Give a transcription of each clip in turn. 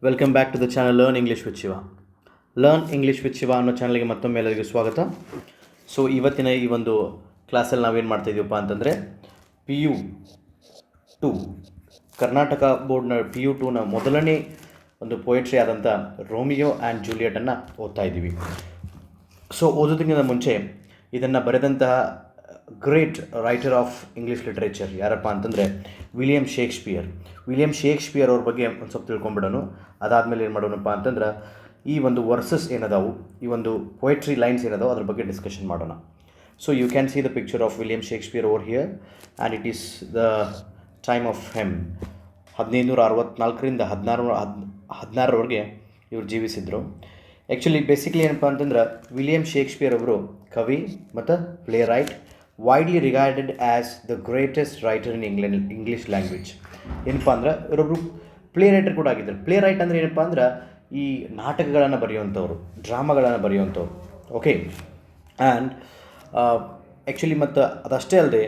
Welcome back to the channel learn English with Shiva. Learn English with Shiva ಅನ್ನೋ ಚಾನಲ್ಗೆ ಮತ್ತೊಮ್ಮೆ ಎಲ್ಲರಿಗೂ ಸ್ವಾಗತ. ಸೊ ಇವತ್ತಿನ ಈ ಒಂದು ಕ್ಲಾಸಲ್ಲಿ ನಾವೇನು ಮಾಡ್ತಾಯಿದ್ದೀವಪ್ಪ ಅಂತಂದರೆ PU2 ಕರ್ನಾಟಕ ಬೋರ್ಡ್ನ PU2ನ ಮೊದಲನೇ ಒಂದು ಪೊಯೆಟ್ರಿ ಆದಂಥ ರೋಮಿಯೋ ಆ್ಯಂಡ್ ಜೂಲಿಯಟನ್ನು ಓದ್ತಾ ಇದ್ದೀವಿ. ಸೊ ಓದೋದಕ್ಕಿಂತ ಮುಂಚೆ ಇದನ್ನು ಬರೆದಂತಹ great writer of English literature ಯಾರಪ್ಪ ಅಂತಂದರೆ ವಿಲಿಯಂ ಶೇಕ್ಸ್ಪಿಯರ್ ಅವ್ರ ಬಗ್ಗೆ ಒಂದು ಸ್ವಲ್ಪ ತಿಳ್ಕೊಂಬಿಡೋಣ. ಅದಾದಮೇಲೆ ಏನು ಮಾಡೋಣಪ್ಪ ಅಂತಂದ್ರೆ ಈ ಒಂದು ವರ್ಸಸ್ ಏನದಾವು, ಈ ಒಂದು ಪೊಯೆಟ್ರಿ ಲೈನ್ಸ್ ಏನದಾವು ಅದ್ರ ಬಗ್ಗೆ ಡಿಸ್ಕಷನ್ ಮಾಡೋಣ. So you can see the picture of William Shakespeare over here and it is the time of him. 1564ರಿಂದ 1616ರವರೆಗೆ ಇವರು ಜೀವಿಸಿದರು. ಆ್ಯಕ್ಚುಲಿ ಬೇಸಿಕ್ಲಿ ಏನಪ್ಪ ಅಂತಂದ್ರೆ ವಿಲಿಯಂ ಶೇಕ್ಸ್ಪಿಯರ್ ಅವರು ಕವಿ ಮತ್ತು play right, widely regarded as the greatest writer in English language. ಏನಪ್ಪ ಅಂದ್ರೆ ಇವರೊಬ್ಬರು ಪ್ಲೇ ರೈಟರ್ ಕೂಡ ಆಗಿದ್ದರು. ಪ್ಲೇ ರೈಟ್ ಅಂದರೆ ಏನಪ್ಪ ಅಂದ್ರೆ ಈ ನಾಟಕಗಳನ್ನು ಬರೆಯುವಂಥವ್ರು, ಡ್ರಾಮಾಗಳನ್ನು ಬರೆಯುವಂಥವ್ರು. ಓಕೆ, ಆ್ಯಂಡ್ ಆ್ಯಕ್ಚುಲಿ ಮತ್ತು ಅದಷ್ಟೇ ಅಲ್ಲದೆ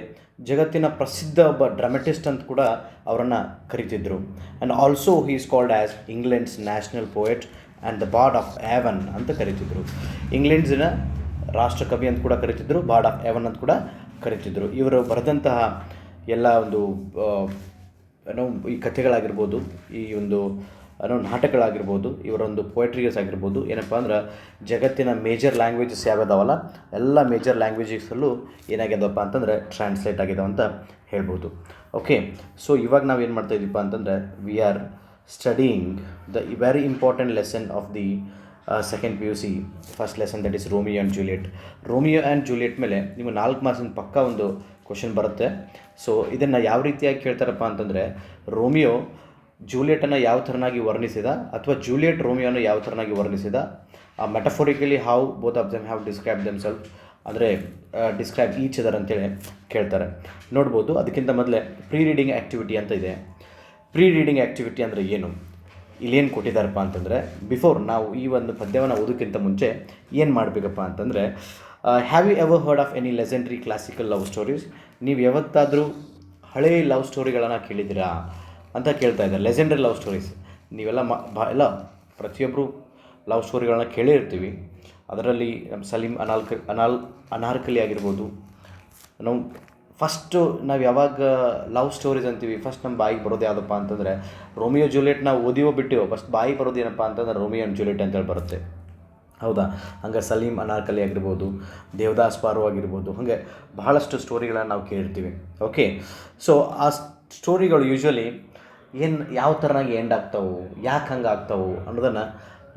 ಜಗತ್ತಿನ ಪ್ರಸಿದ್ಧ ಒಬ್ಬ ಡ್ರಾಮೆಟಿಸ್ಟ್ ಅಂತ ಕೂಡ ಅವರನ್ನು ಕರಿತಿದ್ದರು. And also he is called as England's national poet and the bard of Avon ಅಂತ ಕರಿತಿದ್ರು. ಇಂಗ್ಲೆಂಡ್ಸಿನ ರಾಷ್ಟ್ರಕವಿ ಅಂತ ಕೂಡ ಕರಿತಿದ್ರು, ಬಾರ್ಡ್ ಆಫ್ ಏವನ್ ಅಂತ ಕೂಡ ಕರಿತಿದ್ರು. ಇವರು ಬರೆದಂತಹ ಎಲ್ಲ ಒಂದು ಈ ಕಥೆಗಳಾಗಿರ್ಬೋದು, ಈ ಒಂದು ನಾಟಕಗಳಾಗಿರ್ಬೋದು, ಇವರೊಂದು ಪೊಯೆಟ್ರೀಸ್ ಆಗಿರ್ಬೋದು, ಏನಪ್ಪ ಅಂದ್ರೆ ಜಗತ್ತಿನ ಮೇಜರ್ ಲ್ಯಾಂಗ್ವೇಜಸ್ ಯಾವ್ಯಾವಲ್ಲ ಎಲ್ಲ ಮೇಜರ್ ಲ್ಯಾಂಗ್ವೇಜಸಲ್ಲೂ ಏನಾಗ್ಯದಪ್ಪ ಅಂತಂದರೆ ಟ್ರಾನ್ಸ್ಲೇಟ್ ಆಗಿದಾವೆ ಅಂತ ಹೇಳ್ಬೋದು. ಓಕೆ, ಸೊ ಇವಾಗ ನಾವೇನು ಮಾಡ್ತಾಯಿದ್ದೀಪ್ಪ ಅಂತಂದರೆ we are studying the very important lesson of the second PUC first lesson, that is Romeo and Juliet ಮೇಲೆ ನೀವು 4 ಮಾರ್ಕ್ಸಿನ ಪಕ್ಕ ಒಂದು ಕ್ವಶನ್ ಬರುತ್ತೆ. ಸೊ ಇದನ್ನು ಯಾವ ರೀತಿಯಾಗಿ ಕೇಳ್ತಾರಪ್ಪ ಅಂತಂದರೆ ರೋಮಿಯೋ ಜೂಲಿಯಟನ್ನು ಯಾವ ಥರನಾಗಿ ವರ್ಣಿಸಿದ ಅಥವಾ ಜೂಲಿಯಟ್ ರೋಮಿಯೋನ ಯಾವ ಥರನಾಗಿ ವರ್ಣಿಸಿದ, metaphorically how both of them have describe themself, ಅಂದರೆ ಡಿಸ್ಕ್ರೈಬ್ ಈಚ್ ಅದರ್ ಅಂತೇಳಿ ಕೇಳ್ತಾರೆ. ನೋಡ್ಬೋದು. ಅದಕ್ಕಿಂತ ಮೊದಲೇ ಪ್ರೀ ರೀಡಿಂಗ್ ಆ್ಯಕ್ಟಿವಿಟಿ ಅಂತ ಇದೆ. ಪ್ರೀ ರೀಡಿಂಗ್ ಆ್ಯಕ್ಟಿವಿಟಿ ಅಂದರೆ ಏನು, ಇಲ್ಲೇನು ಕೊಟ್ಟಿದ್ದಾರಪ್ಪ ಅಂತಂದರೆ ಬಿಫೋರ್ ನಾವು ಈ ಒಂದು ಪದ್ಯವನ್ನು ಓದೋಕ್ಕಿಂತ ಮುಂಚೆ ಏನು ಮಾಡಬೇಕಪ್ಪ ಅಂತಂದರೆ have you ever heard of any legendary classical love stories, ನೀವು ಯಾವತ್ತಾದರೂ ಹಳೆಯ ಲವ್ ಸ್ಟೋರಿಗಳನ್ನು ಕೇಳಿದ್ದೀರಾ ಅಂತ ಕೇಳ್ತಾ ಇದ್ದಾರೆ. ಲೆಜೆಂಡರಿ ಲವ್ ಸ್ಟೋರೀಸ್ ನೀವೆಲ್ಲ ಎಲ್ಲ ಪ್ರತಿಯೊಬ್ಬರು ಲವ್ ಸ್ಟೋರಿಗಳನ್ನ ಕೇಳಿರ್ತೀವಿ. ಅದರಲ್ಲಿ ನಮ್ಮ ಸಲೀಂ ಅನಾರ್ಕಲಿ ಆಗಿರ್ಬೋದು. ನಾವು ಫಸ್ಟು ನಾವು ಯಾವಾಗ ಲವ್ ಸ್ಟೋರೀಸ್ ಅಂತೀವಿ ಫಸ್ಟ್ ನಮ್ಮ ಬಾಯಿಗೆ ಬರೋದು ಯಾವುದಪ್ಪ ಅಂತಂದರೆ ರೋಮಿಯೋ ಜೂಲಿಯಟ್. ನಾವು ಓದಿವೋ ಬಿಟ್ಟಿವೋ ಫಸ್ಟ್ ಬಾಯಿಗೆ ಬರೋದು ಏನಪ್ಪ ಅಂತಂದ್ರೆ ರೋಮಿಯೋ ಆ್ಯಂಡ್ ಜೂಲಿಯಟ್ ಅಂತೇಳಿ ಬರುತ್ತೆ. ಹೌದಾ? ಹಂಗೆ ಸಲೀಂ ಅನಾರ್ಕಲಿ ಆಗಿರ್ಬೋದು, ದೇವದಾಸ್ ಪಾರು ಆಗಿರ್ಬೋದು, ಹಾಗೆ ಬಹಳಷ್ಟು ಸ್ಟೋರಿಗಳನ್ನು ನಾವು ಕೇಳಿರ್ತೀವಿ. ಓಕೆ, ಸೊ ಆ ಸ್ಟೋರಿಗಳು ಯೂಶ್ವಲಿ ಯಾವ ಥರನಾಗಿ ಎಂಡ್ ಆಗ್ತಾವೆ, ಯಾಕೆ ಹಂಗೆ ಆಗ್ತಾವೆ ಅನ್ನೋದನ್ನು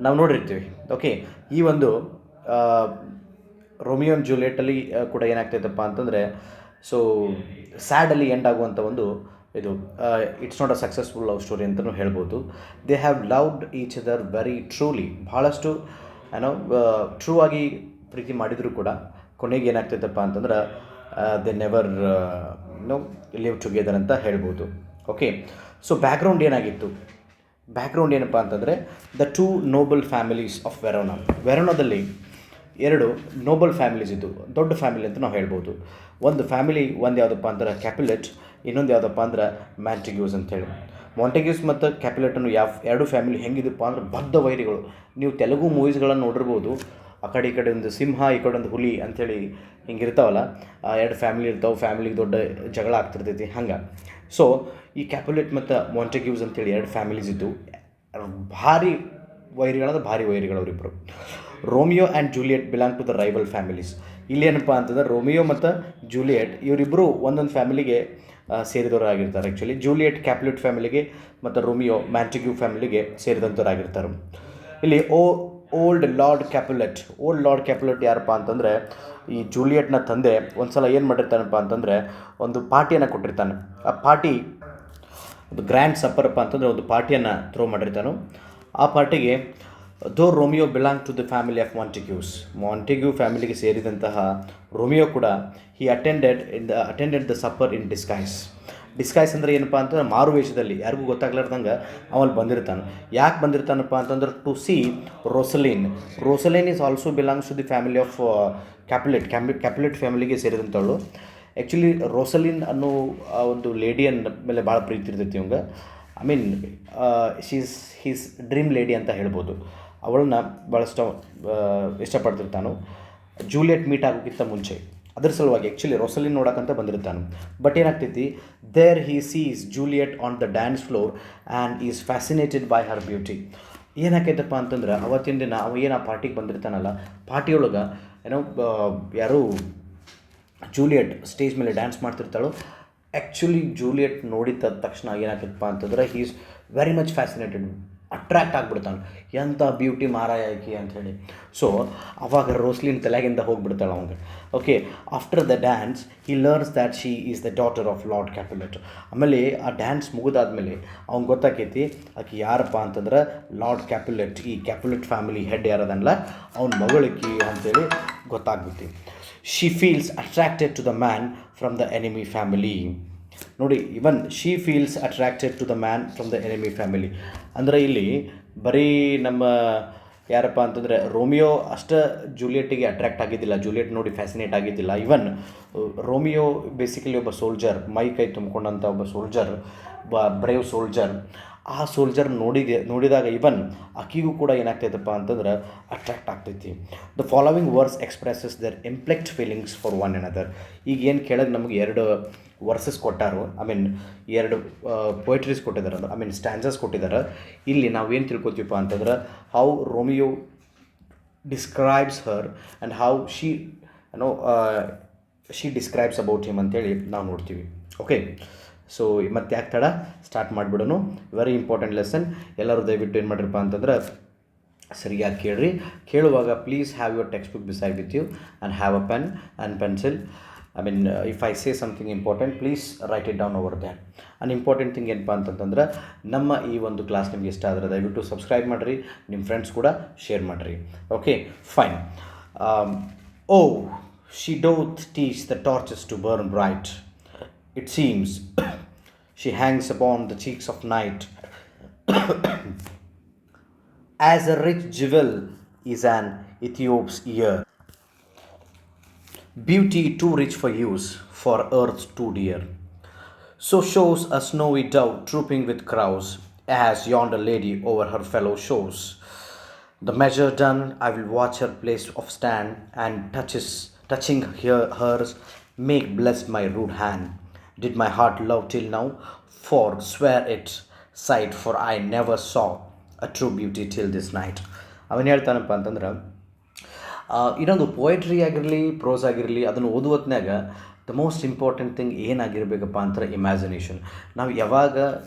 ನಾವು ನೋಡಿರ್ತೀವಿ. ಓಕೆ, ಈ ಒಂದು ರೋಮಿಯೋ ಆ್ಯಂಡ್ ಜೂಲಿಯಟಲ್ಲಿ ಕೂಡ ಏನಾಗ್ತೈತಪ್ಪ ಅಂತಂದರೆ ಸೊ ಸ್ಯಾಡಲ್ಲಿ ಎಂಡ್ ಆಗುವಂಥ ಒಂದು ಇದು it's not a successful love story ಅಂತಲೂ ಹೇಳ್ಬೋದು. They have loved each other very truly, ಭಾಳಷ್ಟು ಟ್ರೂ ಆಗಿ ಪ್ರೀತಿ ಮಾಡಿದರೂ ಕೂಡ ಕೊನೆಗೆ ಏನಾಗ್ತೈತಪ್ಪ ಅಂತಂದ್ರೆ ದೇ ನೆವರ್ ಲಿವ್ ಟುಗೆದರ್ ಅಂತ ಹೇಳ್ಬೋದು. ಓಕೆ, ಸೊ ಬ್ಯಾಕ್ಗ್ರೌಂಡ್ ಏನಾಗಿತ್ತು, ಬ್ಯಾಕ್ಗ್ರೌಂಡ್ ಏನಪ್ಪ ಅಂತಂದರೆ ದ 2 ನೋಬಲ್ ಫ್ಯಾಮಿಲೀಸ್ ಆಫ್ ವೆರೋನಾದಲ್ಲಿ 2 ನೋಬಲ್ ಫ್ಯಾಮಿಲೀಸ್ ಇದ್ದು, ದೊಡ್ಡ ಫ್ಯಾಮಿಲಿ ಅಂತ ನಾವು ಹೇಳ್ಬೋದು. ಒಂದು ಫ್ಯಾಮಿಲಿ ಯಾವುದಪ್ಪ ಅಂದ್ರೆ ಕ್ಯಾಪುಲೆಟ್, ಇನ್ನೊಂದು ಯಾವುದಪ್ಪ ಅಂದ್ರೆ ಮ್ಯಾಂಟಿಗ್ಯೂಸ್ ಅಂಥೇಳಿ. ಮಾಂಟೆಗ್ಯೂಸ್ ಮತ್ತು ಕ್ಯಾಪುಲೆಟನ್ನು 2 ಫ್ಯಾಮಿಲಿ ಹೆಂಗಿದಪ್ಪ ಅಂದ್ರೆ ಬದ್ಧ ವೈರಿಗಳು. ನೀವು ತೆಲುಗು ಮೂವೀಸ್ಗಳನ್ನು ನೋಡಿರ್ಬೋದು, ಆ ಕಡೆ ಈ ಕಡೆ ಒಂದು ಸಿಂಹ, ಈ ಕಡೆ ಒಂದು ಹುಲಿ ಅಂಥೇಳಿ ಹಿಂಗಿರ್ತಾವಲ್ಲ, 2 ಫ್ಯಾಮಿಲಿ ಇರ್ತಾವೆ, ಫ್ಯಾಮಿಲಿಗೆ ದೊಡ್ಡ ಜಗಳ ಆಗ್ತಿರ್ತೈತಿ ಹಂಗೆ. ಸೊ ಈ ಕ್ಯಾಪುಲೆಟ್ ಮತ್ತು ಮಾಂಟೆಗ್ಯೂಸ್ ಅಂತೇಳಿ 2 ಫ್ಯಾಮಿಲೀಸ್ ಇದ್ದು ಭಾರಿ ವೈರಿಗಳು ಅವರಿಬ್ಬರು. Romeo and Juliet belong to the rival families. ಇಲ್ಲೇನಪ್ಪ ಅಂತಂದರೆ ರೋಮಿಯೋ ಮತ್ತು ಜೂಲಿಯಟ್ ಇವರಿಬ್ಬರು ಒಂದೊಂದು ಫ್ಯಾಮಿಲಿಗೆ ಸೇರಿದವರಾಗಿರ್ತಾರೆ. ಆ್ಯಕ್ಚುಲಿ ಜೂಲಿಯಟ್ ಕ್ಯಾಪುಲೆಟ್ ಫ್ಯಾಮಿಲಿಗೆ ಮತ್ತು ರೋಮಿಯೋ ಮ್ಯಾಂಟಿಗ್ಯೂ ಫ್ಯಾಮಿಲಿಗೆ ಸೇರಿದಂಥವ್ರಾಗಿರ್ತಾರೆ. ಇಲ್ಲಿ ಓಲ್ಡ್ ಲಾರ್ಡ್ ಕ್ಯಾಪುಲೆಟ್ ಯಾರಪ್ಪ ಅಂತಂದರೆ ಈ ಜೂಲಿಯಟ್ನ ತಂದೆ ಒಂದು ಸಲ ಏನು ಮಾಡಿರ್ತಾನಪ್ಪ ಅಂತಂದರೆ ಒಂದು ಪಾರ್ಟಿಯನ್ನು ಕೊಟ್ಟಿರ್ತಾನೆ. ಆ ಪಾರ್ಟಿ ಒಂದು ಗ್ರ್ಯಾಂಡ್ ಸಪ್ಪರಪ್ಪ ಅಂತಂದರೆ ಒಂದು ಪಾರ್ಟಿಯನ್ನು ಥ್ರೋ ಮಾಡಿರ್ತಾನೆ. ಆ ಪಾರ್ಟಿಗೆ though Romeo belong to the family of Montague ಫ್ಯಾಮಿಲಿಗೆ ಸೇರಿದಂತಹ ರೋಮಿಯೋ ಕೂಡ he attended the supper in disguise ಅಂದರೆ ಏನಪ್ಪ ಅಂತಂದ್ರೆ ಮಾರುವೇಷದಲ್ಲಿ, ಯಾರಿಗೂ ಗೊತ್ತಾಗ್ಲಾರ್ದಂಗೆ ಅವಲ್ಲಿ ಬಂದಿರ್ತಾನೆ. ಯಾಕೆ ಬಂದಿರ್ತಾನಪ್ಪ ಅಂತಂದ್ರೆ to see Rosaline is also belongs to the family of Capulet ಫ್ಯಾಮಿಲಿಗೆ ಸೇರಿದಂಥವಳು. ಆ್ಯಕ್ಚುಲಿ ರೋಸಲಿನ್ ಅನ್ನೋ ಒಂದು ಲೇಡಿಯನ್ ಮೇಲೆ ಭಾಳ ಪ್ರೀತಿ ಇರ್ತೈತಿ ಇವಂಗೆ. I mean she's he's dream lady ಅಂತ ಹೇಳ್ಬೋದು. ಅವಳನ್ನ ಭಾಳಷ್ಟು ಇಷ್ಟಪಡ್ತಿರ್ತಾನು ಜೂಲಿಯಟ್ ಮೀಟ್ ಆಗೋಕ್ಕಿಂತ ಮುಂಚೆ. ಅದ್ರ ಸಲುವಾಗಿ ಆ್ಯಕ್ಚುಲಿ ರೊಸಲಿನ್ ನೋಡೋಕ್ಕಂತ ಬಂದಿರ್ತಾನೆ. ಬಟ್ ಏನಾಗ್ತೈತಿ, there he sees Juliet on the dance floor and is fascinated by her beauty. ಏನಾಕೈತಪ್ಪ ಅಂತಂದ್ರೆ ಅವತ್ತಿನ ದಿನ ಅವ ಏನು ಆ ಪಾರ್ಟಿಗೆ ಬಂದಿರ್ತಾನಲ್ಲ, ಪಾರ್ಟಿಯೊಳಗೆ ಏನೋ ಯಾರು ಜೂಲಿಯಟ್ ಸ್ಟೇಜ್ ಮೇಲೆ ಡ್ಯಾನ್ಸ್ ಮಾಡ್ತಿರ್ತಾಳೋ. ಆ್ಯಕ್ಚುಲಿ ಜೂಲಿಯಟ್ ನೋಡಿದ ತಕ್ಷಣ ಏನಾಗ್ತೈತಪ್ಪ ಅಂತಂದ್ರೆ he is very much fascinated, attract ಆಗಿಬಿಡ್ತಾನೆ, ಎಂಥ ಬ್ಯೂಟಿ ಮಾರಾಯ ಆಕಿ ಅಂಥೇಳಿ. ಸೊ ಅವಾಗ ರೋಸ್ಲಿನ್ ತಲೆಗಿಂದ ಹೋಗಿಬಿಡ್ತಾಳೆ ಅವಂಗೆ. Okay, after the dance he learns that she is the daughter of Lord Capulet. ಆಮೇಲೆ ಆ ಡ್ಯಾನ್ಸ್ ಮುಗಿದಾದ್ಮೇಲೆ ಅವ್ನು ಗೊತ್ತಾಕೈತಿ ಆಕೆ ಯಾರಪ್ಪ ಅಂತಂದ್ರೆ ಲಾರ್ಡ್ ಕ್ಯಾಪುಲೆಟ್, ಈ ಕ್ಯಾಪುಲೆಟ್ ಫ್ಯಾಮಿಲಿ ಹೆಡ್ ಯಾರದಲ್ಲ ಅವ್ನ ಮಗಳಿಕಿ ಅಂಥೇಳಿ ಗೊತ್ತಾಗ್ಬಿಟ್ಟು she feels attracted to the man from the enemy family. ನೋಡಿ, even she feels attracted to the man from the enemy family. ಅಂದರೆ ಇಲ್ಲಿ ಬರೀ ನಮ್ಮ ಯಾರಪ್ಪ ಅಂತಂದರೆ ರೋಮಿಯೋ ಅಷ್ಟೇ ಜೂಲಿಯಟ್ಟಿಗೆ ಅಟ್ರ್ಯಾಕ್ಟ್ ಆಗಿದ್ದಿಲ್ಲ, ಜೂಲಿಯಟ್ ನೋಡಿ ಫ್ಯಾಸಿನೇಟ್ ಆಗಿದ್ದಿಲ್ಲ. ಇವನ್ ರೋಮಿಯೋ ಬೇಸಿಕಲಿ ಒಬ್ಬ ಸೋಲ್ಜರ್, ಮೈ ಕೈ ತುಂಬಿಕೊಂಡಂಥ ಒಬ್ಬ ಸೋಲ್ಜರ್, ಬ್ರೇವ್ ಸೋಲ್ಜರ್. ಆ ಸೋಲ್ಜರ್ ನೋಡಿದಾಗ ಇವನ್ ಆಕಿಗೂ ಕೂಡ ಏನಾಗ್ತೈತಪ್ಪ ಅಂತಂದ್ರೆ ಅಟ್ರ್ಯಾಕ್ಟ್ ಆಗ್ತೈತಿ. The following verse expresses their ಇಂಪ್ಲೆಕ್ಟ್ feelings for one another. ಈಗ ಏನು ಕೇಳಿದ್ರೆ ನಮಗೆ 2 ವರ್ಸಸ್ ಕೊಟ್ಟಾರು, ಐ ಮೀನ್ 2 ಪೊಯಿಟ್ರೀಸ್ ಕೊಟ್ಟಿದ್ದಾರೆ, ಐ ಮೀನ್ ಸ್ಟ್ಯಾನ್ಸಸ್ ಕೊಟ್ಟಿದ್ದಾರೆ. ಇಲ್ಲಿ ನಾವೇನು ತಿಳ್ಕೊತೀವಪ್ಪ ಅಂತಂದ್ರೆ how Romeo describes her and how she describes about him ಅಂತೇಳಿ ನಾವು ನೋಡ್ತೀವಿ. ಓಕೆ, ಸೊ ಮತ್ತೆ ಯಾಕೆ ತಡ, ಸ್ಟಾರ್ಟ್ ಮಾಡಿಬಿಡೋನು. Very important lesson. ಎಲ್ಲರೂ ದಯವಿಟ್ಟು ಏನು ಮಾಡಿರಪ್ಪ ಅಂತಂದ್ರೆ ಸರಿಯಾಗಿ ಕೇಳ್ರಿ. ಕೇಳುವಾಗ please have your text book beside with you and have a pen and pencil. I mean if I say something important please write it down over that. And important thing ಏನಪ್ಪ ಅಂತಂತಂದ್ರೆ ನಮ್ಮ ಈ ಒಂದು ಕ್ಲಾಸ್ ನಿಮಗೆ ಇಷ್ಟ ಆದರೆ ದಯವಿಟ್ಟು subscribe ಮಾಡಿರಿ, ನಿಮ್ಮ ಫ್ರೆಂಡ್ಸ್ ಕೂಡ ಶೇರ್ ಮಾಡಿರಿ. Okay, fine. O she doth teach the torches to burn bright. It seems she hangs upon the cheeks of night as a rich jewel is an Ethiop's ear. Beauty too rich for use, for earth too dear. So shows a snowy dove trooping with crows, as yonder lady over her fellow shows. The measure done, I will watch her place of stand, and touching hers, make blessed my rude hand. Did my heart love till now? For swear it sight, for I never saw a true beauty till this night. ಅವನು ಹೇಳ್ತಾನಪ್ಪ ಅಂತಂದ್ರೆ ಇನ್ನೊಂದು poetry ಆಗಿರಲಿ, pros ಆಗಿರಲಿ, ಅದನ್ನು ಓದುವತ್ನಾಗ the most important thing ಏನಾಗಿರಬೇಕಪ್ಪ ಅಂತಾರೆ imagination. ನಾವು ಯಾವಾಗ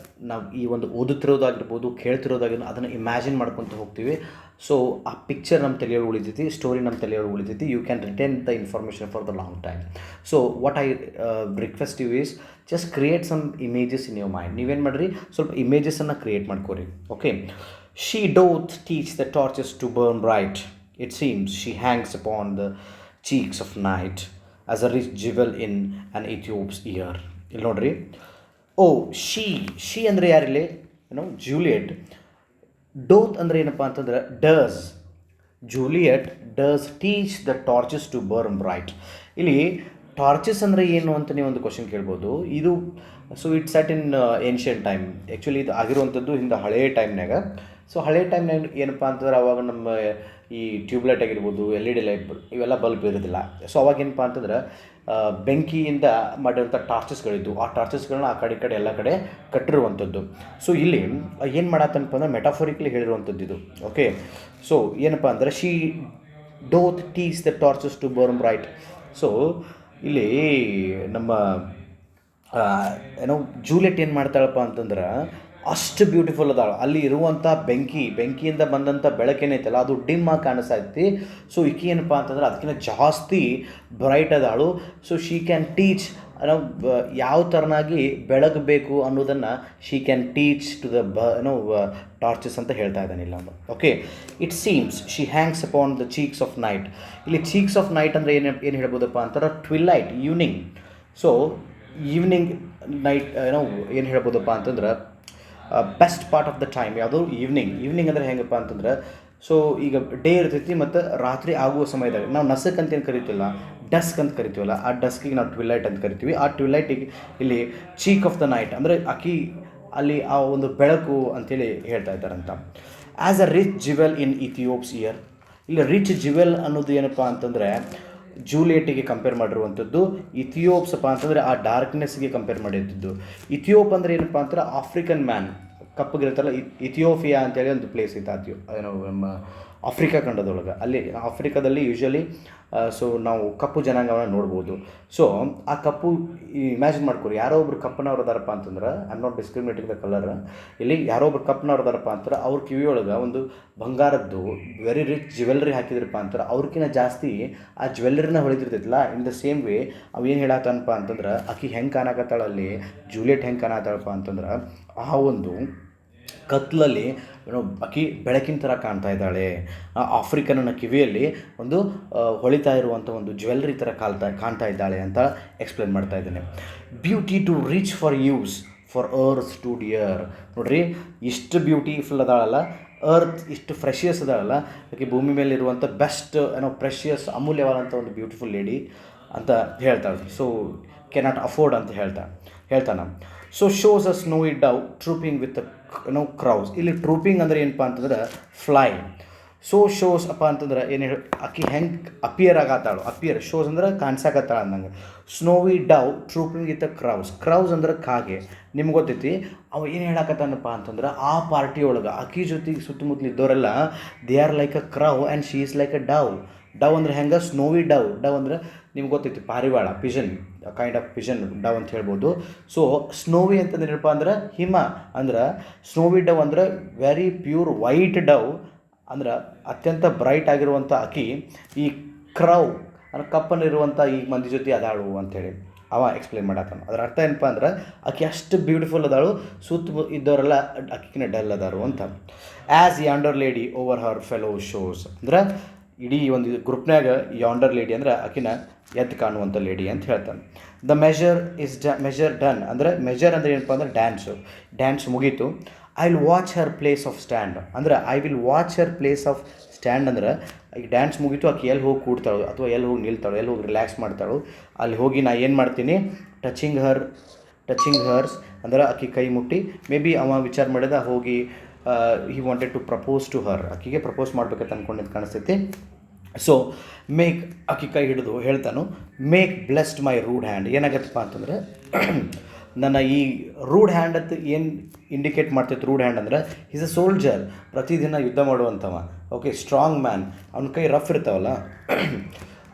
ನಾವು ಈ ಒಂದು ಓದುತ್ತಿರೋದಾಗಿರ್ಬೋದು, ಕೇಳ್ತಿರೋದಾಗಿರ್ಬೋದು, ಅದನ್ನು ಇಮ್ಯಾಜಿನ್ ಮಾಡ್ಕೊತ ಹೋಗ್ತೀವಿ. ಸೊ ಆ ಪಿಕ್ಚರ್ ನಮ್ಮ ತಲೆಯೊಳಗೆ ಉಳಿತೈತಿ, ಸ್ಟೋರಿ ನಮ್ಮ ತಲೆಯೊಳಗೆ ಉಳಿತೈತಿ. You can retain the information for the long time. So what I request you is just create some images in your mind. ನೀವೇನು ಮಾಡಿರಿ, ಸ್ವಲ್ಪ ಇಮೇಜಸನ್ನು ಕ್ರಿಯೇಟ್ ಮಾಡ್ಕೋರಿ. Okay, she doth teach the torches to burn bright. It seems she hangs upon the cheeks of night as a rich jewel in an Ethiop's ear. ಇಲ್ಲಿ ನೋಡ್ರಿ, ಓ she ಅಂದರೆ ಯಾರಿಲ್ಲಿ, Juliet. ಡೋತ್ ಅಂದರೆ ಏನಪ್ಪ ಅಂತಂದ್ರೆ does. Juliet does teach the torches to burn bright. ಇಲ್ಲಿ torches ಅಂದರೆ ಏನು ಅಂತ ನೀವು ಒಂದು ಕ್ವಶನ್ ಕೇಳ್ಬೋದು. ಇದು so it's set in ancient time. Actually ಇದು ಆಗಿರುವಂಥದ್ದು ಹಿಂದೆ ಹಳೆಯ ಟೈಮ್ನಾಗ. ಸೊ ಹಳೆಯ ಟೈಮ್ನಾಗ ಏನಪ್ಪ ಅಂತಂದ್ರೆ ಅವಾಗ ನಮ್ಮ ಈ ಟ್ಯೂಬ್ಲೈಟ್ ಆಗಿರ್ಬೋದು, LED ಲೈಟ್, ಇವೆಲ್ಲ ಬಲ್ಬ್ ಇರೋದಿಲ್ಲ. ಸೊ ಅವಾಗ ಏನಪ್ಪ ಅಂತಂದ್ರೆ ಬೆಂಕಿಯಿಂದ ಮಾಡಿರೋಂಥ ಟಾರ್ಚಸ್ಗಳಿದ್ದು, ಆ ಟಾರ್ಚಸ್ಗಳನ್ನ ಆ ಕಡೆ ಎಲ್ಲ ಕಡೆ ಕಟ್ಟಿರುವಂಥದ್ದು. ಸೊ ಇಲ್ಲಿ ಏನು ಮಾಡತ್ತನಪ್ಪ ಅಂದ್ರೆ ಮೆಟಾಫರಿಕ್ಲಿ ಹೇಳಿರುವಂಥದ್ದು ಇದು. ಓಕೆ, ಸೊ ಏನಪ್ಪ ಅಂದ್ರೆ she doth teach the torches to burn bright. So ಇಲ್ಲಿ ನಮ್ಮ ಜೂಲಿಯಟ್ ಏನು ಮಾಡ್ತಾಳಪ್ಪ ಅಂತಂದ್ರೆ ಅಷ್ಟು ಬ್ಯೂಟಿಫುಲ್ ಅದಾಳು. ಅಲ್ಲಿ ಇರುವಂಥ ಬೆಂಕಿಯಿಂದ ಬಂದಂಥ ಬೆಳಕೇನೈತಲ್ಲ ಅದು ಡಿಮ್ ಆಗಿ ಕಾಣಿಸ್ತೈತಿ. ಸೊ ಈಕೆ ಏನಪ್ಪ ಅಂತಂದ್ರೆ ಅದಕ್ಕಿಂತ ಜಾಸ್ತಿ ಬ್ರೈಟ್ ಅದಾಳು. ಸೊ ಶಿ ಕ್ಯಾನ್ ಟೀಚ್, ಯಾವ ಥರನಾಗಿ ಬೆಳಗಬೇಕು ಅನ್ನೋದನ್ನು she can teach to the torches ಅಂತ ಹೇಳ್ತಾ ಇದ್ದಾನಿಲ್ಲ. Okay, it seems she hangs upon the cheeks of night. ಇಲ್ಲಿ ಚೀಕ್ಸ್ ಆಫ್ ನೈಟ್ ಅಂದರೆ ಏನು ಹೇಳ್ಬೋದಪ್ಪ ಅಂತಾರೆ, twilight, evening. So evening night ಏನು ಹೇಳ್ಬೋದಪ್ಪ ಅಂತಂದ್ರೆ best part of the time ಯಾವುದು, ಈವ್ನಿಂಗ್ ಅಂದರೆ ಹೆಂಗಪ್ಪ ಅಂತಂದ್ರೆ, ಸೊ ಈಗ ಡೇ ಇರ್ತೈತಿ ಮತ್ತು ರಾತ್ರಿ ಆಗುವ ಸಮಯದಾಗ ನಾವು ನಸಕ್ ಅಂತೇನು ಕರಿತೀವಲ್ಲ, ಡಸ್ಕ್ ಅಂತ ಕರಿತೀವಲ್ಲ, ಆ ಡಸ್ಕಿಗೆ ನಾವು ಟ್ವಿಲೈಟ್ ಅಂತ ಕರಿತೀವಿ. ಆ ಟ್ವಿಲೈಟಿಗೆ ಇಲ್ಲಿ ಚೀಕ್ ಆಫ್ ದ ನೈಟ್ ಅಂದರೆ ಆಕಿ ಅಲ್ಲಿ ಆ ಒಂದು ಬೆಳಕು ಅಂತೇಳಿ ಹೇಳ್ತಾ ಇದ್ದಾರಂತ. As a rich jewel in Ethiope's ear, ಇಲ್ಲಿ ರಿಚ್ ಜಿವೆಲ್ ಅನ್ನೋದು ಏನಪ್ಪ ಅಂತಂದರೆ ಜೂಲಿಯೆಟಿಗೆ ಕಂಪೇರ್ ಮಾಡಿರುವಂಥದ್ದು. ಇಥಿಯೋಪ್ಸ್ ಅಪ್ಪ ಅಂತಂದರೆ ಆ ಡಾರ್ಕ್ನೆಸ್ಗೆ ಕಂಪೇರ್ ಮಾಡಿರ್ತಿದ್ದು. ಇಥಿಯೋಪ್ ಅಂದರೆ ಏನಪ್ಪ ಅಂತಂದ್ರೆ ಆಫ್ರಿಕನ್ ಮ್ಯಾನ್, ಕಪ್ಪಗಿರುತ್ತಲ್ಲ, ಇಥಿಯೋಪಿಯಾ ಅಂತೇಳಿ ಒಂದು ಪ್ಲೇಸ್ ಇತ್ತು, ಏನೋ ನಮ್ಮ ಆಫ್ರಿಕಾ ಖಂಡದೊಳಗೆ. ಅಲ್ಲಿ ಆಫ್ರಿಕಾದಲ್ಲಿ ಯೂಶ್ವಲಿ ಸೊ ನಾವು ಕಪ್ಪು ಜನಾಂಗವನ್ನು ನೋಡ್ಬೋದು. ಸೊ ಆ ಕಪ್ಪು ಇಮ್ಯಾಜಿನ್ ಮಾಡ್ಕೊರಿ, ಯಾರೋ ಒಬ್ರು ಕಪ್ಪನವ್ರು ಅದಾರಪ್ಪ ಅಂತಂದ್ರೆ, I am not discriminating the colour, ಇಲ್ಲಿ ಯಾರೋ ಒಬ್ರು ಕಪ್ಪನವ್ರು ಅದಾರಪ್ಪ ಅಂತಾರೆ, ಅವ್ರ ಕಿವಿಯೊಳಗೆ ಒಂದು ಬಂಗಾರದ್ದು ವೆರಿ ರಿಚ್ ಜ್ಯುವೆಲ್ರಿ ಹಾಕಿದ್ರಪ್ಪ ಅಂತಾರೆ, ಅವ್ರಕ್ಕಿಂತ ಜಾಸ್ತಿ ಆ ಜ್ಯುವೆಲ್ರಿನ ಹೊಳಿತಿರ್ತೈತಿಲ್ಲ. ಇನ್ ದ ಸೇಮ್ ವೇ ಅವು ಏನು ಹೇಳತ್ತನಪ್ಪ ಅಂತಂದ್ರೆ, ಆಕಿ ಹೆಂಗೆ ಕಾಣಕತ್ತಾಳಲ್ಲಿ, ಜೂಲಿಯೆಟ್ ಹೆಂಗೆ ಕಾಣತ್ತಾಳಪ್ಪ ಅಂತಂದ್ರೆ, ಆ ಒಂದು ಕತ್ಲಲ್ಲಿ ಏನೋ ಆಕಿ ಬೆಳಕಿನ ಥರ ಕಾಣ್ತಾ ಇದ್ದಾಳೆ. ಆಫ್ರಿಕನ್ನ ಕಿವಿಯಲ್ಲಿ ಒಂದು ಹೊಳಿತಾ ಇರುವಂಥ ಒಂದು ಜ್ಯುವೆಲ್ರಿ ಥರ ಕಾಣ್ತಾ ಇದ್ದಾಳೆ ಅಂತ ಎಕ್ಸ್ಪ್ಲೇನ್ ಮಾಡ್ತಾ ಇದ್ದೇನೆ. Beauty too rich for use for earth too dear. ನೋಡ್ರಿ, ಇಷ್ಟು ಬ್ಯೂಟಿಫುಲ್ ಅದಾಳಲ್ಲ, ಅರ್ತ್ ಇಷ್ಟು ಫ್ರೆಶಿಯಸ್ ಅದಾಳಲ್ಲ, ಆಕೆ ಭೂಮಿ ಮೇಲೆ ಇರುವಂಥ ಬೆಸ್ಟ್ ಏನೋ ಪ್ರೆಷಿಯಸ್ ಅಮೂಲ್ಯವಾದಂಥ ಒಂದು ಬ್ಯೂಟಿಫುಲ್ ಲೇಡಿ ಅಂತ ಹೇಳ್ತಾಳೆ. ಸೊ ಕೆನಾಟ್ ಅಫೋರ್ಡ್ ಅಂತ ಹೇಳ್ತಾನೆ. So shows a snowy dove trooping with crows. ಇಲ್ಲಿ ಟ್ರೂಪಿಂಗ್ ಅಂದರೆ ಏನಪ್ಪ ಅಂತಂದ್ರೆ ಫ್ಲೈ. ಸೊ ಶೋಸ್ ಅಪ್ಪ ಅಂತಂದ್ರೆ ಏನು ಹೇಳಿ, ಆಕಿ ಹೆಂಗೆ ಅಪಿಯರ್ ಆಗತ್ತಾಳು, ಅಪಿಯರ್ ಶೋಸ್ ಅಂದ್ರೆ ಕಾಣಿಸಾಕತ್ತಾಳ ಅಂದಂಗೆ. ಸ್ನೋವಿ ಡವ್ ಟ್ರೂಪಿಂಗ್ ವಿತ್ ಕ್ರೌಸ್ ಅಂದ್ರೆ ಕಾಗೆ. ನಿಮ್ಗೆ ಗೊತ್ತೈತಿ ಅವ ಏನು ಹೇಳಕತ್ತಾನಪ್ಪ ಅಂತಂದ್ರೆ, ಆ ಪಾರ್ಟಿ ಒಳಗೆ ಆಕಿ ಜೊತೆಗೆ ಸುತ್ತಮುತ್ತಲು ಇದ್ದವರೆಲ್ಲ they are like a crow and she is like a dove ಅಂದ್ರೆ ಹೆಂಗೆ, ಸ್ನೋವಿ ಡವ್ ಅಂದ್ರೆ ನಿಮ್ಗೆ ಗೊತ್ತೈತಿ ಪಾರಿವಾಳ, pigeon, kind of pigeon dove ಅಂತ ಹೇಳ್ಬೋದು. ಸೊ ಸ್ನೋವಿ ಅಂತಂದ್ರೆ ಏನಪ್ಪ ಅಂದ್ರೆ ಹಿಮ, ಅಂದ್ರೆ ಸ್ನೋವಿ ಡವ್ ಅಂದ್ರೆ ವೆರಿ ಪ್ಯೂರ್ ವೈಟ್ ಡವ್, ಅಂದ್ರೆ ಅತ್ಯಂತ ಬ್ರೈಟ್ ಆಗಿರುವಂಥ ಆಕಿ ಈ ಕ್ರೌ ಅಂದ್ರೆ ಕಪ್ಪನಿರುವಂಥ ಈ ಮಂದಿ ಜೊತೆ ಅದಾಳು ಅಂಥೇಳಿ ಅವ ಎಕ್ಸ್ಪ್ಲೇನ್ ಮಾಡತ್ತಾನ. ಅದರ ಅರ್ಥ ಏನಪ್ಪ ಅಂದ್ರೆ ಆಕೆ ಅಷ್ಟು ಬ್ಯೂಟಿಫುಲ್ ಅದಾಳು, ಸುತ್ತ ಇದ್ದವರೆಲ್ಲ ಆಕಿನ ಡಲ್ ಅದಾರು ಅಂತ. ಆ್ಯಸ್ ಯಾಂಡರ್ ಲೇಡಿ ಓವರ್ ಹರ್ ಫೆಲೋ ಶೋಸ್ ಅಂದ್ರೆ ಇಡೀ ಒಂದು ಗ್ರೂಪ್ನಾಗ ಯಾಂಡರ್ ಲೇಡಿ ಅಂದ್ರೆ ಆಕಿನ ಎದ್ದು ಕಾಣುವಂಥ ಲೇಡಿ ಅಂತ ಹೇಳ್ತಾನೆ. ದ ಮೆಜರ್ ಡನ್ ಅಂದರೆ ಮೆಜರ್ ಅಂದರೆ ಏನಪ್ಪ ಅಂದ್ರೆ ಡ್ಯಾನ್ಸ್ ಮುಗೀತು. I will watch Har place of stand ಅಂದ್ರೆ ಸ್ಟ್ಯಾಂಡ್ ಅಂದ್ರೆ ಈಗ ಡ್ಯಾನ್ಸ್ ಮುಗೀತು, ಆಕೆ ಎಲ್ಲಿ ಹೋಗಿ ಕೂಡ್ತಾಳು ಅಥವಾ ಎಲ್ಲಿ ಹೋಗಿ ನಿಲ್ತಾಳು, ಎಲ್ಲಿ ಹೋಗಿ ರಿಲ್ಯಾಕ್ಸ್ ಮಾಡ್ತಾಳು, ಅಲ್ಲಿ ಹೋಗಿ ನಾ ಏನು ಮಾಡ್ತೀನಿ, ಟಚಿಂಗ್ ಹರ್ಸ್ ಅಂದ್ರೆ ಆಕೆ ಕೈ ಮುಟ್ಟಿ, ಮೇ ಬಿ ಅವ ವಿಚಾರ ಮಾಡಿದ ಹೋಗಿ he wanted to propose to her, ಆಕೆಗೆ ಪ್ರಪೋಸ್ ಮಾಡ್ಬೇಕಂತ ಅಂದ್ಕೊಂಡಿದ್ದು ಕಾಣಿಸ್ತೈತಿ. ಸೊ ಮೇಕ್ ಆಕೆ ಕೈ ಹಿಡಿದು ಹೇಳ್ತಾನು, ಮೇಕ್ ಬ್ಲೆಸ್ಡ್ ಮೈ ರೂಡ್ ಹ್ಯಾಂಡ್. ಏನಾಗತ್ತಪ್ಪ ಅಂತಂದ್ರೆ ನನ್ನ ಈ ರೂಡ್ ಹ್ಯಾಂಡ್ ಅಂತ ಏನು ಇಂಡಿಕೇಟ್ ಮಾಡ್ತೈತೆ, ರೂಡ್ ಹ್ಯಾಂಡ್ ಅಂದ್ರೆ ಈಸ್ ಅ ಸೋಲ್ಜರ್, ಪ್ರತಿದಿನ ಯುದ್ಧ ಮಾಡುವಂಥವ, ಓಕೆ, ಸ್ಟ್ರಾಂಗ್ ಮ್ಯಾನ್. ಅವನ ಕೈ ರಫ್ ಇರ್ತಾವಲ್ಲ,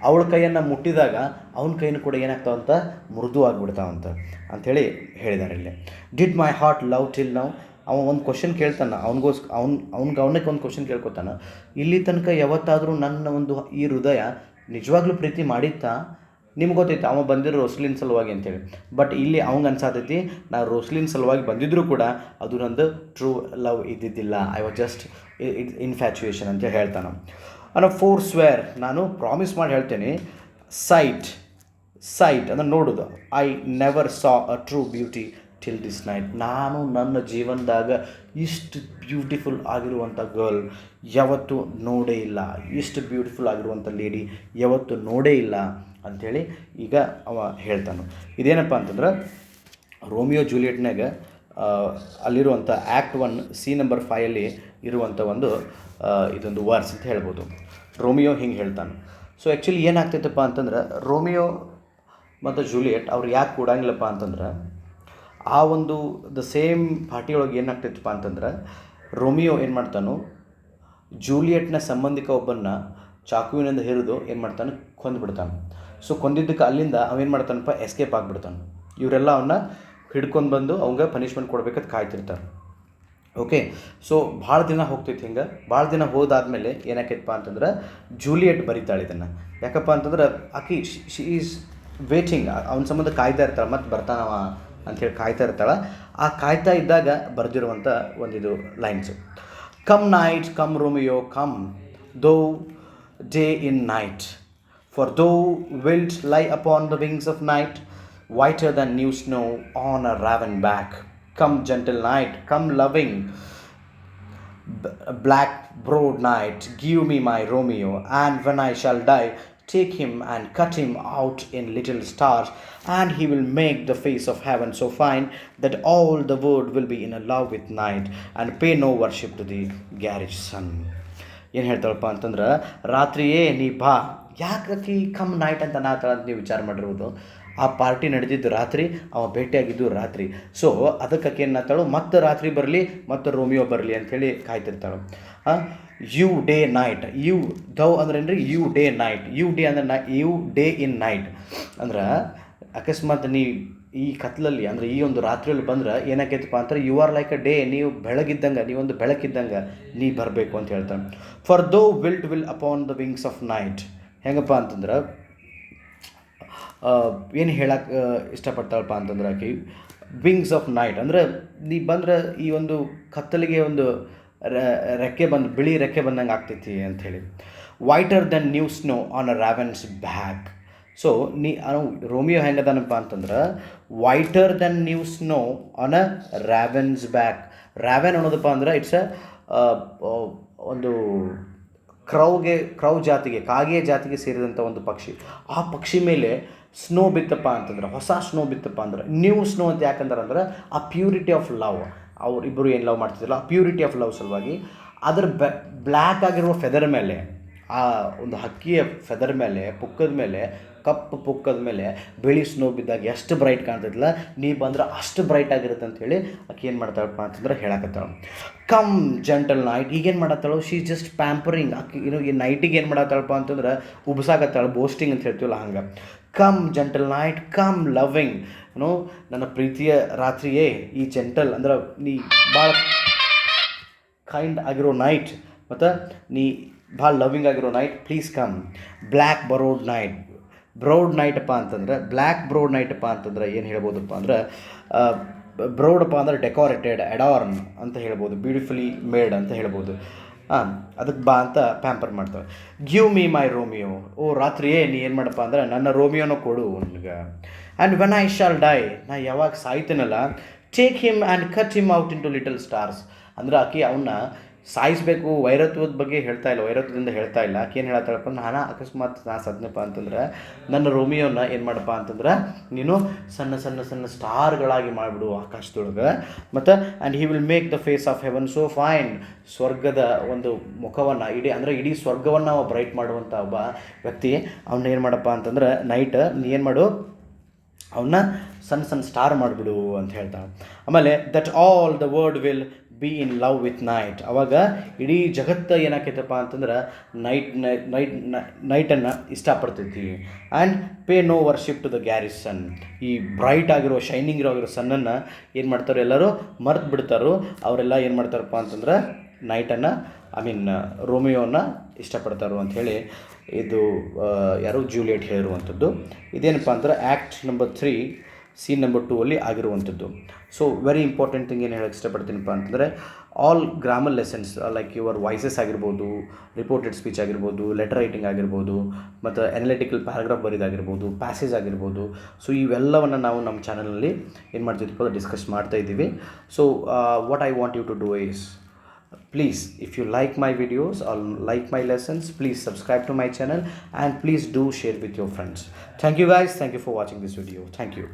ಅವಳ ಕೈಯನ್ನು ಮುಟ್ಟಿದಾಗ ಅವನ ಕೈನೂ ಕೂಡ ಏನಾಗ್ತಾವಂತ, ಮೃದು ಆಗಿಬಿಡ್ತಾವಂತ ಅಂಥೇಳಿ ಹೇಳಿದ್ದಾರೆ ಇಲ್ಲಿ. Did my heart love till now. ಅವ ಒಂದು ಕ್ವಶನ್ ಕೇಳ್ತಾನೆ, ಅವನಿಗೆ ಒಂದು ಕ್ವಶನ್ ಕೇಳ್ಕೊತಾನೆ, ಇಲ್ಲಿ ತನಕ ಯಾವತ್ತಾದರೂ ನನ್ನ ಒಂದು ಈ ಹೃದಯ ನಿಜವಾಗ್ಲೂ ಪ್ರೀತಿ ಮಾಡಿತ್ತಾ? ನಿಮ್ಗೆ ಗೊತ್ತೈತೆ ಅವ ಬಂದಿರೋ ರೋಸ್ಲಿನ್ ಸಲುವಾಗಿ ಅಂತೇಳಿ, ಬಟ್ ಇಲ್ಲಿ ಅವಂಗೆ ಅನ್ಸಾತೈತಿ ನಾ ರೋಸ್ಲಿನ್ ಸಲುವಾಗಿ ಬಂದಿದ್ದರೂ ಕೂಡ ಅದು ನಂದು ಟ್ರೂ ಲವ್ ಇದ್ದಿದ್ದಿಲ್ಲ, ಐ ವಾಸ್ ಜಸ್ಟ್ ಇನ್ಫ್ಯಾಚುಯೇಷನ್ ಅಂತ ಹೇಳ್ತಾನೆ. ಅನ್ನೋ ಫೋರ್ ಸ್ವೇರ್, ನಾನು ಪ್ರಾಮಿಸ್ ಮಾಡಿ ಹೇಳ್ತೇನೆ, ಸೈಟ್ ಅಂದರೆ ನೋಡೋದು, I never saw a true beauty till this night. ನಾನು ನನ್ನ ಜೀವನದಾಗ ಇಷ್ಟು ಬ್ಯೂಟಿಫುಲ್ ಆಗಿರುವಂಥ ಗರ್ಲ್ ಯಾವತ್ತೂ ನೋಡೇ ಇಲ್ಲ, ಇಷ್ಟು ಬ್ಯೂಟಿಫುಲ್ ಆಗಿರುವಂಥ ಲೇಡಿ ಯಾವತ್ತೂ ನೋಡೇ ಇಲ್ಲ ಅಂಥೇಳಿ ಈಗ ಅವ ಹೇಳ್ತಾನೆ. ಇದೇನಪ್ಪ ಅಂತಂದ್ರೆ ರೋಮಿಯೋ ಜೂಲಿಯೆಟ್ನಾಗ ಅಲ್ಲಿರುವಂಥ ಆ್ಯಕ್ಟ್ 1 ಸೀನ್ ನಂಬರ್ 5 ಇರುವಂಥ ಇದೊಂದು ವರ್ಸ್ ಅಂತ ಹೇಳ್ಬೋದು. ರೋಮಿಯೋ ಹಿಂಗೆ ಹೇಳ್ತಾನೆ. ಸೊ ಆ್ಯಕ್ಚುಲಿ ಏನಾಗ್ತೈತಪ್ಪ ಅಂತಂದ್ರೆ, ರೋಮಿಯೋ ಮತ್ತು ಜೂಲಿಯೆಟ್ ಅವ್ರು ಯಾಕೆ ಕೂಡಂಗಿಲ್ಲಪ್ಪ ಅಂತಂದ್ರೆ, ಆ ಒಂದು ದ ಸೇಮ್ ಪಾರ್ಟಿಯೊಳಗೆ ಏನಾಗ್ತೈತಪ್ಪ ಅಂತಂದ್ರೆ, ರೋಮಿಯೋ ಏನು ಮಾಡ್ತಾನೋ ಜೂಲಿಯೆಟ್ನ ಸಂಬಂಧಿಕ ಒಬ್ಬನ್ನ ಚಾಕುವಿನಿಂದ ಹಿರಿದು ಏನು ಮಾಡ್ತಾನೆ, ಕೊಂದುಬಿಡ್ತಾನೆ. ಸೊ ಕೊಂದಿದ್ದಕ್ಕೆ ಅಲ್ಲಿಂದ ಅವೇನು ಮಾಡ್ತಾನಪ್ಪ, ಎಸ್ಕೇಪ್ ಆಗಿಬಿಡ್ತಾನೆ. ಇವರೆಲ್ಲ ಅವನ್ನ ಹಿಡ್ಕೊಂಡು ಬಂದು ಅವಂಗೆ ಪನಿಷ್ಮೆಂಟ್ ಕೊಡ್ಬೇಕಂತ ಕಾಯ್ತಿರ್ತಾರೆ. ಓಕೆ, ಸೊ ಭಾಳ ದಿನ ಹೋಗ್ತೈತಿ. ಹಿಂಗೆ ಭಾಳ ದಿನ ಹೋದಾದ್ಮೇಲೆ ಏನಾಕೈತಪ್ಪ ಅಂತಂದ್ರೆ, ಜೂಲಿಯೆಟ್ ಬರೀತಾಳೆ ಇದನ್ನು. ಯಾಕಪ್ಪ ಅಂತಂದ್ರೆ ಆಕಿ ಶಿ ಈಸ್ ವೇಟಿಂಗ್, ಅವನ ಸಂಬಂಧ ಕಾಯ್ತಾ ಇರ್ತಾಳೆ, ಮತ್ತು ಬರ್ತಾನವ ಅಂಥೇಳಿ ಕಾಯ್ತಾ ಇರ್ತಾಳೆ. ಆ ಕಾಯ್ತಾ ಇದ್ದಾಗ ಬರೆದಿರುವಂಥ ಒಂದಿದು lines. Come night come Romeo come, thou day in night, for thou wilt lie upon the wings of night, whiter than new snow on a raven back. Come gentle night, come loving black broad night, give me my Romeo, and when I shall die, take him and cut him out in little stars, and he will make the face of heaven so fine that all the world will be in a love with night and pay no worship to the garish sun. ಏನು ಹೇಳ್ತಾಳಪ್ಪ ಅಂತಂದ್ರೆ, ರಾತ್ರಿಯೇ ನೀ ಬಾ, ಯಾಕೆ come night ಅಂತ ನಾತಾಳ ಅಂತ ನೀವು ವಿಚಾರ ಮಾಡಿರ್ಬೋದು. ಆ ಪಾರ್ಟಿ ನಡೆದಿದ್ದು ರಾತ್ರಿ, ಅವ ಭೇಟಿಯಾಗಿದ್ದು ರಾತ್ರಿ. ಸೊ ಅದಕ್ಕೆ ಏನು ನಾತಾಳು, ಮತ್ತೆ ರಾತ್ರಿ ಬರಲಿ, ಮತ್ತು ರೋಮಿಯೋ ಬರಲಿ ಅಂಥೇಳಿ ಕಾಯ್ತಿರ್ತಾಳು. You day night, you thou ಅಂದ್ರೆ ಏನ್ರಿ, you day night, you day ಅಂದ್ರೆ ಯು ಡೇ ಇನ್ ನೈಟ್ ಅಂದ್ರೆ, ಅಕಸ್ಮಾತ್ ನೀ ಈ ಕತ್ಲಲ್ಲಿ ಅಂದರೆ ಈ ಒಂದು ರಾತ್ರಿಯಲ್ಲಿ ಬಂದ್ರೆ ಏನಾಕೈತಪ್ಪ ಅಂದ್ರೆ, you are like a day, ನೀವು ಬೆಳಗಿದ್ದಂಗೆ, ನೀವೊಂದು ಬೆಳಕಿದ್ದಂಗೆ ನೀ ಬರಬೇಕು ಅಂತ ಹೇಳ್ತಾನೆ. ಫಾರ್ ದೋ wilt will upon the wings of night. ಹೆಂಗಪ್ಪ ಅಂತಂದ್ರೆ, ಏನು ಹೇಳಕ್ಕೆ ಇಷ್ಟಪಡ್ತಾಳಪ್ಪ ಅಂತಂದ್ರೆ ಆಕೆ, ವಿಂಗ್ಸ್ ಆಫ್ ನೈಟ್ ಅಂದರೆ ನೀ ಬಂದ್ರೆ ಈ ಒಂದು ಕತ್ತಲಿಗೆ ಒಂದು ರೆಕ್ಕೆ ಬಂದು, ಬಿಳಿ ರೆಕ್ಕೆ ಬಂದಂಗೆ ಆಗ್ತೈತಿ ಅಂಥೇಳಿ. Whiter than new snow on a raven's back. So Romeo ಹೆಂಗದಾನಪ್ಪ ಅಂತಂದ್ರೆ, whiter than new snow on a raven's back. Raven ಅನ್ನೋದಪ್ಪ ಅಂದ್ರೆ ಇಟ್ಸ್ ಒಂದು ಕ್ರೌ ಜಾತಿಗೆ, ಕಾಗೆ ಜಾತಿಗೆ ಸೇರಿದಂಥ ಒಂದು ಪಕ್ಷಿ. ಆ ಪಕ್ಷಿ ಮೇಲೆ ಸ್ನೋ ಬಿತ್ತಪ್ಪ ಅಂತಂದ್ರೆ, ಹೊಸ ಸ್ನೋ ಬಿತ್ತಪ್ಪ ಅಂದ್ರೆ, ನ್ಯೂ ಸ್ನೋ ಅಂತ ಯಾಕಂದ್ರೆ ಆ ಪ್ಯೂರಿಟಿ ಆಫ್ ಲವ್, ಅವರಿಬ್ಬರು ಏನು ಲವ್ ಮಾಡ್ತಿದ್ರಲ್ಲ ಆ ಪ್ಯೂರಿಟಿ ಆಫ್ ಲವ್ ಸಲುವಾಗಿ ಅದರ ಬ್ಲ್ಯಾಕ್ ಆಗಿರುವ ಫೆದರ್ ಮೇಲೆ, ಆ ಒಂದು ಹಕ್ಕಿಯ ಫೆದರ್ ಮೇಲೆ, ಪುಕ್ಕದ ಮೇಲೆ, ಕಪ್ಪು ಪುಕ್ಕದ ಮೇಲೆ ಬಿಳಿ ಸ್ನೋ ಬಿದ್ದಾಗ ಎಷ್ಟು ಬ್ರೈಟ್ ಕಾಣ್ತೈತಿಲ್ಲ, ನೀ ಬಂದ್ರೆ ಅಷ್ಟು ಬ್ರೈಟ್ ಆಗಿರುತ್ತೆ ಅಂಥೇಳಿ ಆಕೆ ಏನು ಮಾಡ್ತಾಳಪ್ಪ ಅಂತಂದ್ರೆ ಹೇಳಕತ್ತಾಳು. Come gentle night. ಈಗೇನು ಮಾಡತ್ತಾಳು, ಶೀ ಜಸ್ಟ್ ಪ್ಯಾಂಪರಿಂಗ್. ಆಕೆ ಈ ನೈಟಿಗೆ ಏನು ಮಾಡತ್ತಾಳಪ್ಪ ಅಂತಂದ್ರೆ ಉಬ್ಸಾಕತ್ತಾಳು, ಬೋಸ್ಟಿಂಗ್ ಅಂತ ಹೇಳ್ತೀವಲ್ಲ ಹಂಗೆ. Come gentle night, come loving. ನನ್ನ ಪ್ರೀತಿಯ ರಾತ್ರಿಯೇ, ಈ ಜೆಂಟಲ್ ಅಂದ್ರೆ ನೀ ಭಾಳ ಕೈಂಡ್ ಆಗಿರೋ ನೈಟ್, ಮತ್ತು ನೀ ಭಾಳ ಲವ್ವಿಂಗ್ ಆಗಿರೋ night, please come. Black browed night, browed ನೈಟಪ್ಪ ಅಂತಂದ್ರೆ, ಬ್ಲ್ಯಾಕ್ ಬ್ರೌಡ್ ನೈಟಪ್ಪ ಅಂತಂದ್ರೆ ಏನು ಹೇಳ್ಬೋದಪ್ಪ ಅಂದ್ರೆ, ಬ್ರೌಡಪ್ಪ ಅಂದ್ರೆ ಡೆಕೋರೇಟೆಡ್, ಅಡಾರ್ನ್ ಅಂತ ಹೇಳ್ಬೋದು, ಬ್ಯೂಟಿಫುಲಿ ಮೇಡ್ ಅಂತ ಹೇಳ್ಬೋದು. ಅದಕ್ಕೆ ಬಾ ಅಂತ ಪ್ಯಾಂಪರ್ ಮಾಡ್ತಾವೆ. Give me my Romeo. ಓ ರಾತ್ರಿಯೇ ನೀ ಏನು ಮಾಡಪ್ಪ ಅಂದ್ರೆ ನನ್ನ ರೋಮಿಯೋನ ಕೊಡು ನನಗೆ. And when I shall die, ನಾ ಯಾವಾಗ ಸಾಯ್ತೀನಲ್ಲ, take him and cut him out into little stars. ಅಂದ್ರೆ ಆಕೆ ಅವನ್ನ ಸಾಯಿಸಬೇಕು, ವೈರತ್ವದ ಬಗ್ಗೆ ಹೇಳ್ತಾ ಇಲ್ಲ, ವೈರತ್ವದಿಂದ ಹೇಳ್ತಾ ಇಲ್ಲ. ಆಕೆ ಏನು ಹೇಳ್ತಾಳಪ್ಪ, ಅಕಸ್ಮಾತ್ ನಾ ಸದ್ನಪ್ಪ ಅಂತಂದ್ರೆ ನನ್ನ ರೋಮಿಯೋನ ಏನು ಮಾಡಪ್ಪ ಅಂತಂದ್ರೆ ನೀನು ಸಣ್ಣ ಸಣ್ಣ ಸಣ್ಣ ಸ್ಟಾರ್ಗಳಾಗಿ ಮಾಡಿಬಿಡು ಆಕಾಶದೊಳಗೆ. ಮತ್ತು and he will make the face of heaven so fine. ಸ್ವರ್ಗದ ಒಂದು ಮುಖವನ್ನು ಇಡೀ ಸ್ವರ್ಗವನ್ನು ಅವ ಬ್ರೈಟ್ ಮಾಡುವಂಥ ಒಬ್ಬ ವ್ಯಕ್ತಿ. ಅವನ್ನ ಏನು ಮಾಡಪ್ಪ ಅಂತಂದ್ರೆ ನೈಟ್ ನೀ ಏನು ಮಾಡು, ಅವನ್ನ ಸಣ್ಣ ಸಣ್ಣ ಸ್ಟಾರ್ ಮಾಡಿಬಿಡು ಅಂತ ಹೇಳ್ತಾಳೆ. ಆಮೇಲೆ that all the world will be in love with night. ಅವಾಗ ಇಡೀ ಜಗತ್ತು ಏನಾಕೈತಪ್ಪ ಅಂತಂದ್ರೆ ನೈಟನ್ನು ಇಷ್ಟಪಡ್ತೈತಿ. And pay no worship to the garish sun. ಈ ಬ್ರೈಟ್ ಆಗಿರೋ ಶೈನಿಂಗ್ ಆಗಿರೋ ಸನ್ನನ್ನು ಏನು ಮಾಡ್ತಾರೆ, ಎಲ್ಲರೂ ಮರ್ತು ಬಿಡ್ತಾರೋ. ಅವರೆಲ್ಲ ಏನು ಮಾಡ್ತಾರಪ್ಪ ಅಂತಂದ್ರೆ ನೈಟನ್ನು, ರೋಮಿಯೋನ ಇಷ್ಟಪಡ್ತಾರೋ ಅಂಥೇಳಿ ಇದು ಯಾರು ಜೂಲಿಯಟ್ ಹೇಳಿರುವಂಥದ್ದು. ಇದೇನಪ್ಪ ಅಂದ್ರೆ ಆ್ಯಕ್ಟ್ ನಂಬರ್ 3 ಸೀನ್ ನಂಬರ್ 2 ಅಲ್ಲಿ ಆಗಿರುವಂಥದ್ದು. ಸೊ ವೆರಿ ಇಂಪಾರ್ಟೆಂಟ್ ಥಿಂಗ್ ಏನು ಹೇಳಕ್ಕೆ ಇಷ್ಟಪಡ್ತೀನಪ್ಪ ಅಂತಂದರೆ, all grammar lessons like your voices ಆಗಿರ್ಬೋದು, ರಿಪೋರ್ಟೆಡ್ ಸ್ಪೀಚ್ ಆಗಿರ್ಬೋದು, ಲೆಟರ್ ರೈಟಿಂಗ್ ಆಗಿರ್ಬೋದು, ಮತ್ತು ಅನಲಿಟಿಕಲ್ ಪ್ಯಾರಾಗ್ರಾಫ್ ಬರೀದಾಗಿರ್ಬೋದು, ಪ್ಯಾಸೇಜ್ ಆಗಿರ್ಬೋದು. ಸೊ ಇವೆಲ್ಲವನ್ನು ನಾವು ನಮ್ಮ ಚಾನಲಲ್ಲಿ ಏನು ಮಾಡ್ತಿದ್ದೀವಿ, ಡಿಸ್ಕಸ್ ಮಾಡ್ತಾ ಇದ್ದೀವಿ. So what I want you to do is, please, if you like my videos or like my lessons, please subscribe to my channel and please do share with your friends. Thank you guys. Thank you for watching this video. Thank you.